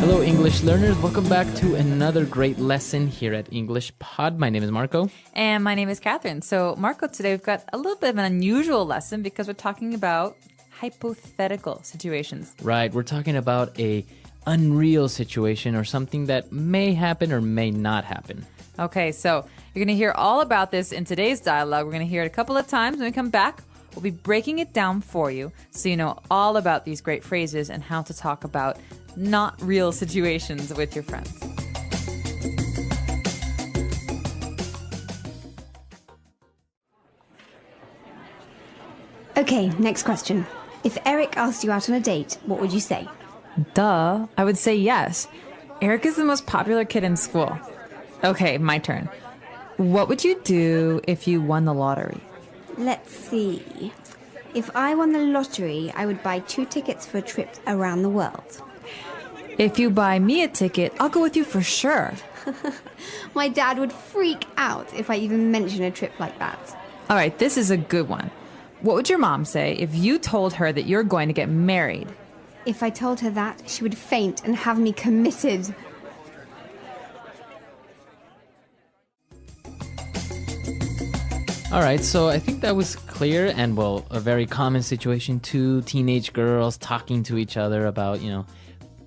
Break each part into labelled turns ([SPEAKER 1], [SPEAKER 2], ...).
[SPEAKER 1] Hello, English learners. Welcome back to another great lesson here at English Pod. My name is Marco.
[SPEAKER 2] And my name is Catherine. So, Marco, today we've got a little bit of an unusual lesson because we're talking about hypothetical situations.
[SPEAKER 1] Right, we're talking about a unreal situation or something that may happen or may not happen.
[SPEAKER 2] Okay, so you're going to hear all about this in today's dialogue. We're going to hear it a couple of times. When we come back, we'll be breaking it down for you so you know all about these great phrases and how to talk about not real situations with your friends.
[SPEAKER 3] Okay, next question. If Eric asked you out on a date, what would you say?
[SPEAKER 2] Duh, I would say yes. Eric is the most popular kid in school. Okay, my turn. What would you do if you won the lottery?
[SPEAKER 3] Let's see. If I won the lottery, I would buy 2 tickets for a trip around the world.
[SPEAKER 2] If you buy me a ticket, I'll go with you for sure.
[SPEAKER 3] My dad would freak out if I even mention a trip like that.
[SPEAKER 2] All right, this is a good one. What would your mom say if you told her that you're going to get married?
[SPEAKER 3] If I told her that, she would faint and have me committed.
[SPEAKER 1] All right, so I think that was clear and, well, a very common situation. 2 teenage girls talking to each other about,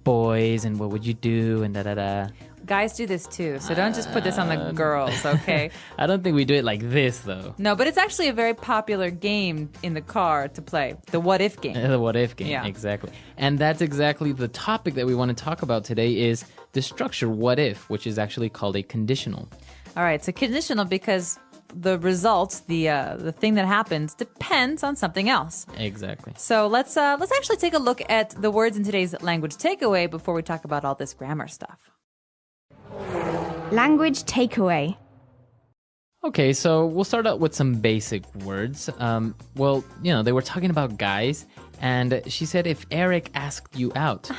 [SPEAKER 1] boys and what would you do and da-da-da.
[SPEAKER 2] Guys do this too, so don't just put this on the girls, okay?
[SPEAKER 1] I don't think we do it like this, though.
[SPEAKER 2] No, but it's actually a very popular game in the car to play, the what if game.
[SPEAKER 1] The what if game,
[SPEAKER 2] Yeah.
[SPEAKER 1] exactly. And that's exactly the topic that we want to talk about today is the structure what if, which is actually called a conditional.
[SPEAKER 2] All right, so conditional because the result, the thing that happens, depends on something else.
[SPEAKER 1] Exactly.
[SPEAKER 2] So let's actually take a look at the words in today's language takeaway before we talk about all this grammar stuff.
[SPEAKER 3] Language takeaway.
[SPEAKER 1] Okay, so we'll start out with some basic words. They were talking about guys, and she said if Eric asked you out.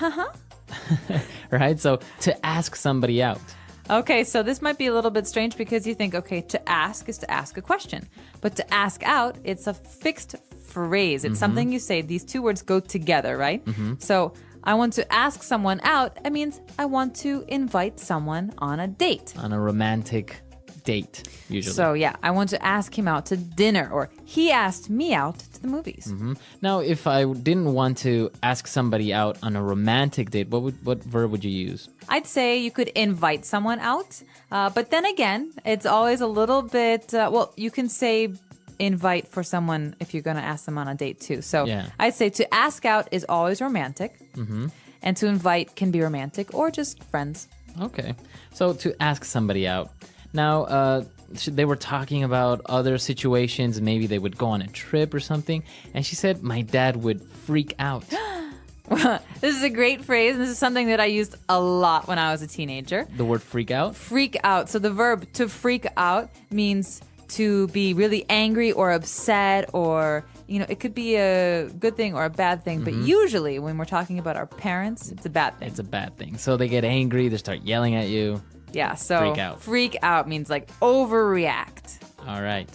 [SPEAKER 1] Right? So to ask somebody out.
[SPEAKER 2] Okay, so this might be a little bit strange because you think, okay, to ask is to ask a question. But to ask out, it's a fixed phrase. It's something you say. These 2 words go together, right? So I want to ask someone out. It means I want to invite someone on a date.
[SPEAKER 1] On a romantic date, usually.
[SPEAKER 2] So yeah, I want to ask him out to dinner, or he asked me out to the movies.
[SPEAKER 1] Now, if I didn't want to ask somebody out on a romantic date, what verb would you use?
[SPEAKER 2] I'd say you could invite someone out, but then again, it's always a little bit, you can say invite for someone if you're going to ask them on a date too. So
[SPEAKER 1] Yeah.
[SPEAKER 2] I'd say to ask out is always romantic, and to invite can be romantic or just friends.
[SPEAKER 1] Okay, so to ask somebody out. Now, they were talking about other situations. Maybe they would go on a trip or something. And she said, my dad would freak out.
[SPEAKER 2] This is a great phrase, and this is something that I used a lot when I was a teenager.
[SPEAKER 1] The word freak out?
[SPEAKER 2] Freak out. So the verb to freak out means to be really angry or upset, or, it could be a good thing or a bad thing. But usually when we're talking about our parents, it's a bad thing.
[SPEAKER 1] It's a bad thing. So they get angry, they start yelling at you.
[SPEAKER 2] Yeah, so
[SPEAKER 1] Freak out.
[SPEAKER 2] Freak out means like overreact.
[SPEAKER 1] All right.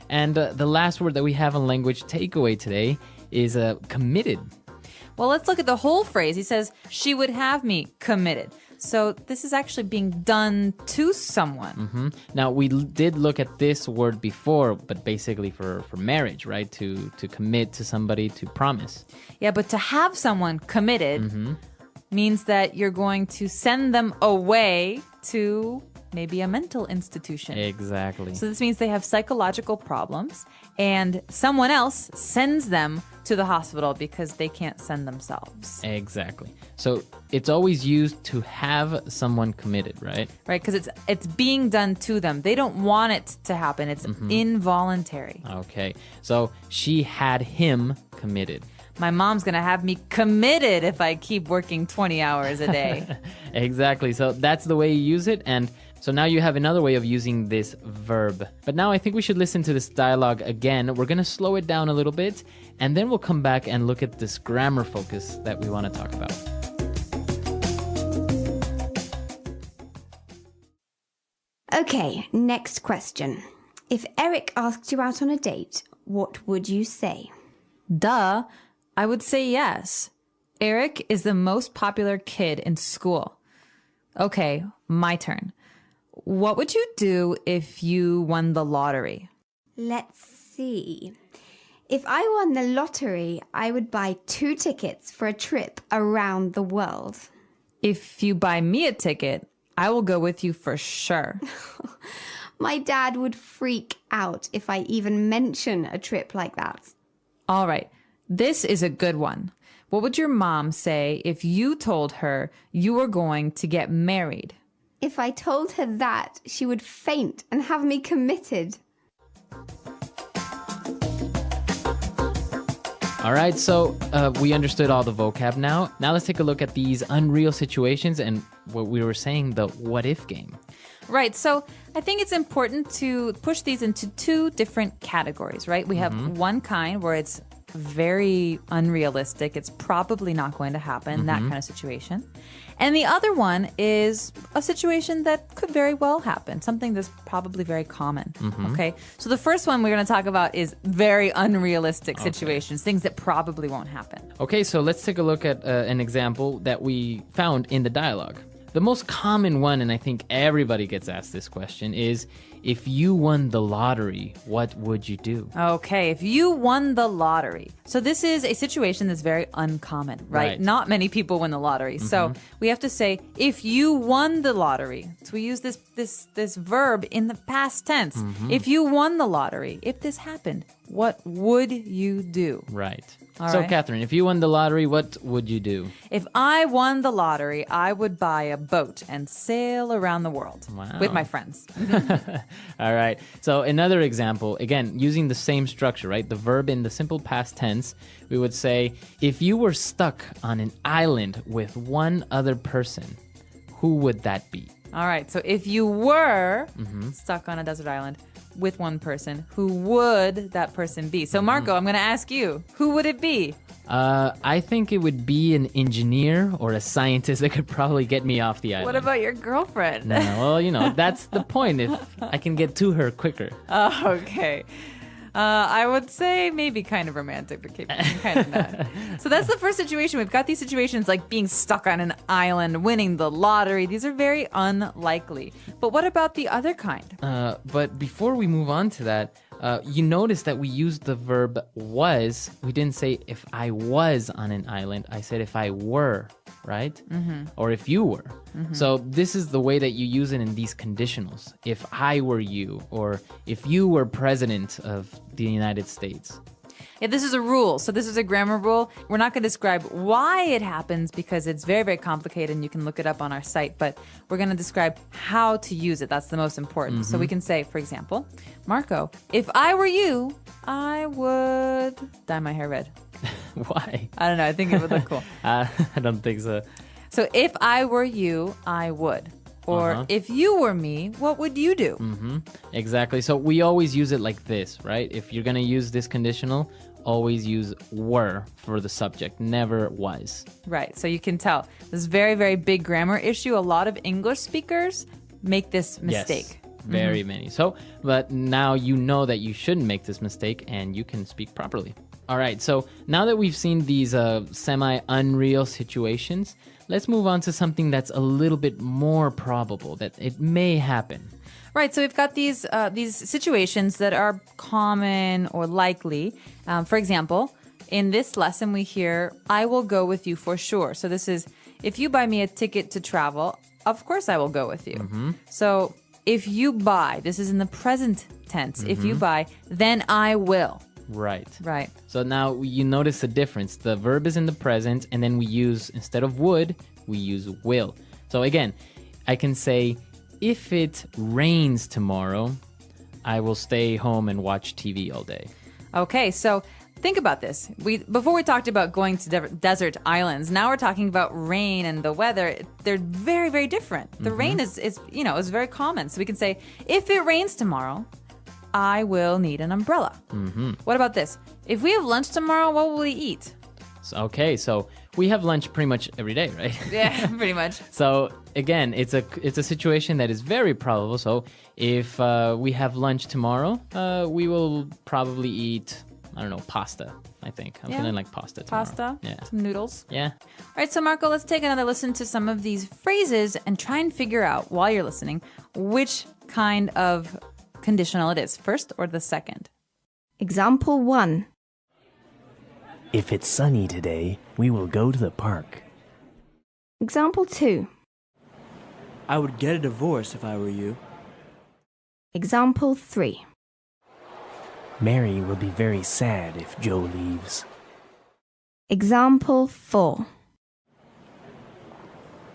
[SPEAKER 1] And the last word that we have on language takeaway today is committed.
[SPEAKER 2] Well, let's look at the whole phrase. He says, she would have me committed. So this is actually being done to someone.
[SPEAKER 1] Now, we did look at this word before, but basically for marriage, right? To commit to somebody, to promise.
[SPEAKER 2] Yeah, but to have someone committed means that you're going to send them away to maybe a mental institution.
[SPEAKER 1] Exactly.
[SPEAKER 2] So this means they have psychological problems and someone else sends them to the hospital because they can't send themselves.
[SPEAKER 1] Exactly. So it's always used to have someone committed, right?
[SPEAKER 2] Right, because it's being done to them. They don't want it to happen. It's involuntary.
[SPEAKER 1] Okay. So she had him committed.
[SPEAKER 2] My mom's going to have me committed if I keep working 20 hours a day.
[SPEAKER 1] Exactly. So that's the way you use it. And so now you have another way of using this verb. But now I think we should listen to this dialogue again. We're going to slow it down a little bit, and then we'll come back and look at this grammar focus that we want to talk about.
[SPEAKER 3] Okay, next question. If Eric asked you out on a date, what would you say?
[SPEAKER 2] Duh, I would say yes. Eric is the most popular kid in school. Okay, my turn. What would you do if you won the lottery?
[SPEAKER 3] Let's see. If I won the lottery, I would buy 2 tickets for a trip around the world.
[SPEAKER 2] If you buy me a ticket, I will go with you for sure.
[SPEAKER 3] My dad would freak out if I even mention a trip like that.
[SPEAKER 2] All right, this is a good one. What would your mom say if you told her you were going to get married?
[SPEAKER 3] If I told her that, she would faint and have me committed.
[SPEAKER 1] All right, so we understood all the vocab now. Now let's take a look at these unreal situations and what we were saying, the what if game.
[SPEAKER 2] Right. So I think it's important to push these into 2 different categories, right? We have one kind where it's very unrealistic. It's probably not going to happen, that kind of situation. And the other one is a situation that could very well happen, something that's probably very common. Okay. So the first one we're going to talk about is very unrealistic situations, things that probably won't happen.
[SPEAKER 1] Okay, so let's take a look at an example that we found in the dialogue. The most common one, and I think everybody gets asked this question, is if you won the lottery, what would you do?
[SPEAKER 2] Okay, if you won the lottery. So this is a situation that's very uncommon, right? Not many people win the lottery. So we have to say, if you won the lottery. So we use this verb in the past tense. If you won the lottery, if this happened, what would you do?
[SPEAKER 1] Right.
[SPEAKER 2] All
[SPEAKER 1] So,
[SPEAKER 2] right.
[SPEAKER 1] Catherine, if you won the lottery, what would you do?
[SPEAKER 2] If I won the lottery, I would buy a boat and sail around the world with my friends.
[SPEAKER 1] All right. So another example, again, using the same structure, right? The verb in the simple past tense, we would say, if you were stuck on an island with one other person, who would that be?
[SPEAKER 2] All right. So if you were stuck on a desert island with one person, who would that person be? So Marco, I'm going to ask you, who would it be?
[SPEAKER 1] I think it would be an engineer or a scientist that could probably get me off the island.
[SPEAKER 2] What about your girlfriend?
[SPEAKER 1] No, well, that's the point. If I can get to her quicker.
[SPEAKER 2] Oh, okay. I would say maybe kind of romantic, but kind of not. So that's the first situation. We've got these situations like being stuck on an island, winning the lottery. These are very unlikely. But what about the other kind?
[SPEAKER 1] But before we move on to that, you notice that we used the verb was. We didn't say if I was on an island. I said if I were, right? Or if you were. So this is the way that you use it in these conditionals. If I were you, or if you were president of the United States.
[SPEAKER 2] Yeah, this is a rule. So this is a grammar rule. We're not going to describe why it happens because it's very, very complicated and you can look it up on our site, but we're going to describe how to use it. That's the most important. So we can say, for example, Marco, if I were you, I would dye my hair red.
[SPEAKER 1] Why?
[SPEAKER 2] I don't know. I think it would look cool.
[SPEAKER 1] I don't think so.
[SPEAKER 2] So if I were you, I would. Or if you were me, what would you do?
[SPEAKER 1] Exactly. So we always use it like this, right? If you're going to use this conditional, always use were for the subject, never was.
[SPEAKER 2] Right. So you can tell this very, very big grammar issue. A lot of English speakers make this mistake.
[SPEAKER 1] Yes, very many. So, but now you know that you shouldn't make this mistake and you can speak properly. All right. So now that we've seen these semi-unreal situations, let's move on to something that's a little bit more probable that it may happen.
[SPEAKER 2] Right, so we've got these situations that are common or likely. For example, in this lesson we hear, I will go with you for sure. So this is, if you buy me a ticket to travel, of course I will go with you. So if you buy, this is in the present tense. If you buy, then I will.
[SPEAKER 1] Right.
[SPEAKER 2] Right.
[SPEAKER 1] So now you notice the difference. The verb is in the present, and then we use, instead of would, we use will. So again, I can say, if it rains tomorrow, I will stay home and watch TV all day. Okay,
[SPEAKER 2] so think about this. Before we talked about going to desert islands. Now we're talking about rain and the weather. They're very, very different. The rain is very common. So we can say, if it rains tomorrow, I will need an umbrella. What about this? If we have lunch tomorrow, what will we eat?
[SPEAKER 1] So we have lunch pretty much every day, right?
[SPEAKER 2] Yeah, pretty much.
[SPEAKER 1] So again, it's a situation that is very probable. So if we have lunch tomorrow, we will probably eat, I don't know, pasta, I think. I'm
[SPEAKER 2] Yeah.
[SPEAKER 1] feeling like pasta tomorrow.
[SPEAKER 2] Pasta,
[SPEAKER 1] Yeah.
[SPEAKER 2] some noodles.
[SPEAKER 1] Yeah.
[SPEAKER 2] All right, so Marco, let's take another listen to some of these phrases and try and figure out, while you're listening, which kind of conditional it is, first or the second.
[SPEAKER 3] Example 1.
[SPEAKER 4] If it's sunny today, we will go to the park.
[SPEAKER 3] Example 2.
[SPEAKER 5] I would get a divorce if I were you.
[SPEAKER 3] Example 3.
[SPEAKER 4] Mary will be very sad if Joe leaves.
[SPEAKER 3] Example 4.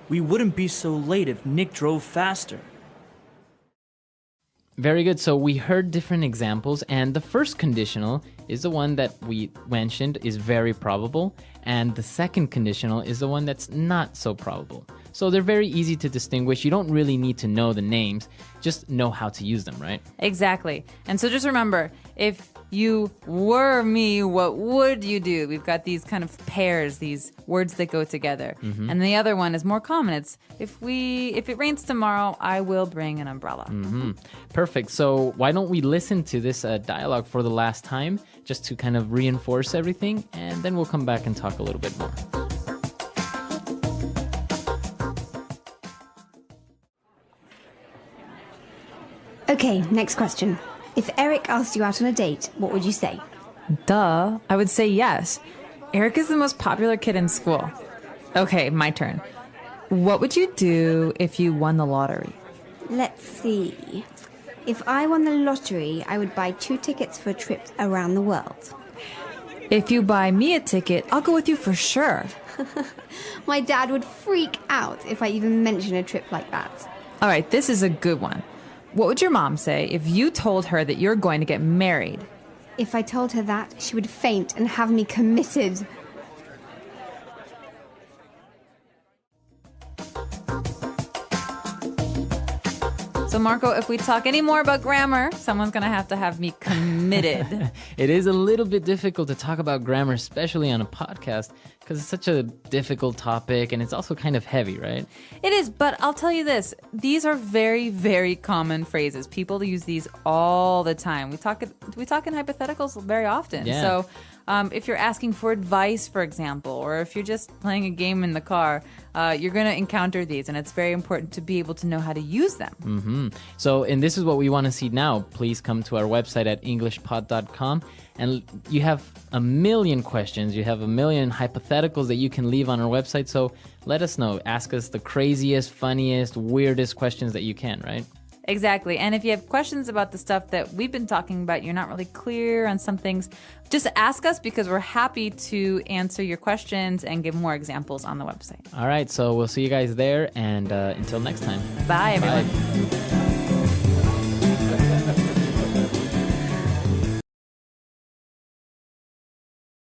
[SPEAKER 5] We wouldn't be so late if Nick drove faster.
[SPEAKER 1] Very good. So we heard different examples, and the first conditional is the one that we mentioned is very probable, and the second conditional is the one that's not so probable. So they're very easy to distinguish. You don't really need to know the names, just know how to use them, right?
[SPEAKER 2] Exactly. And so just remember, if you were me, what would you do? We've got these kind of pairs, these words that go together. And the other one is more common. It's if it rains tomorrow, I will bring an umbrella.
[SPEAKER 1] Perfect. So why don't we listen to this dialogue for the last time, just to kind of reinforce everything, and then we'll come back and talk a little bit more.
[SPEAKER 3] Okay, next question. If Eric asked you out on a date, what would you say?
[SPEAKER 2] Duh. I would say yes. Eric is the most popular kid in school. Okay, my turn. What would you do if you won the lottery?
[SPEAKER 3] Let's see. If I won the lottery, I would buy 2 tickets for a trip around the world.
[SPEAKER 2] If you buy me a ticket, I'll go with you for sure.
[SPEAKER 3] My dad would freak out if I even mention a trip like that.
[SPEAKER 2] All right, this is a good one. What would your mom say if you told her that you're going to get married?
[SPEAKER 3] If I told her that, she would faint and have me committed.
[SPEAKER 2] So, Marco, if we talk any more about grammar, someone's going to have me committed.
[SPEAKER 1] It is a little bit difficult to talk about grammar, especially on a podcast, because it's such a difficult topic and it's also kind of heavy, right?
[SPEAKER 2] It is, but I'll tell you this. These are very, very common phrases. People use these all the time. We talk in hypotheticals very often.
[SPEAKER 1] Yeah.
[SPEAKER 2] So if you're asking for advice, for example, or if you're just playing a game in the car, you're going to encounter these, and it's very important to be able to know how to use them.
[SPEAKER 1] So, and this is what we want to see now. Please come to our website at englishpod.com, and you have a million questions. You have a million hypotheticals that you can leave on our website. So let us know. Ask us the craziest, funniest, weirdest questions that you can, right?
[SPEAKER 2] Exactly. And if you have questions about the stuff that we've been talking about, you're not really clear on some things, just ask us, because we're happy to answer your questions and give more examples on the website.
[SPEAKER 1] All right. So we'll see you guys there. And until next time.
[SPEAKER 2] Bye, everyone.
[SPEAKER 1] Bye.